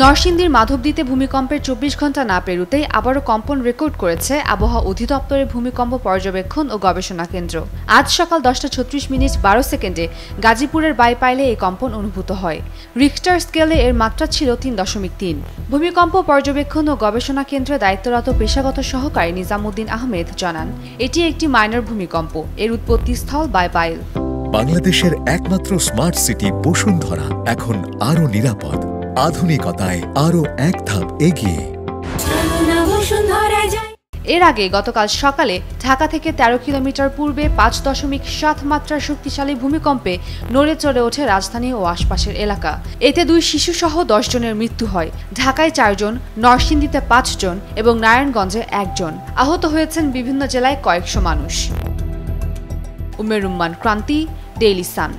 নরসিংদীর মাধবদীতে ভূমিকম্পের ২৪ ঘণ্টা না পেরোতেই আবারও কম্পন রেকর্ড করেছে আবহাওয়া অধিদপ্তরের ভূমিকম্প পর্যবেক্ষণ ও গবেষণা কেন্দ্র। আজ সকাল 10:36:12 গাজীপুরের বাইপাইলে এই কম্পন অনুভূত হয়। রিখটার স্কেলে এর মাত্রা ছিল ৩.৩। ভূমিকম্প পর্যবেক্ষণ ও গবেষণা কেন্দ্রে দায়িত্বরত পেশাগত সহকারী নিজামুদ্দিন আহমেদ জানান, এটি একটি মাইনর ভূমিকম্প। এর উৎপত্তিস্থল বাইপাইল। বাংলাদেশের একমাত্র স্মার্ট সিটি বসুন্ধরা এখন আরো নিরাপদ, আধুনিকতায় আরো এক ধাপ এগিয়ে। এর আগে গতকাল সকালে ঢাকা থেকে ১৩ কিলোমিটার পূর্বে ৫.৭ মাত্রার শক্তিশালী ভূমিকম্পে নড়ে চড়ে ওঠে রাজধানী ও আশপাশের এলাকা। এতে ২ শিশুসহ ১০ জনের মৃত্যু হয়। ঢাকায় ৪ জন, নরসিংদীতে ৫ জন এবং নারায়ণগঞ্জে ১ জন। আহত হয়েছেন বিভিন্ন জেলায় কয়েকশো মানুষ। উমের রুম্মান ক্রান্তি, ডেইলি সান।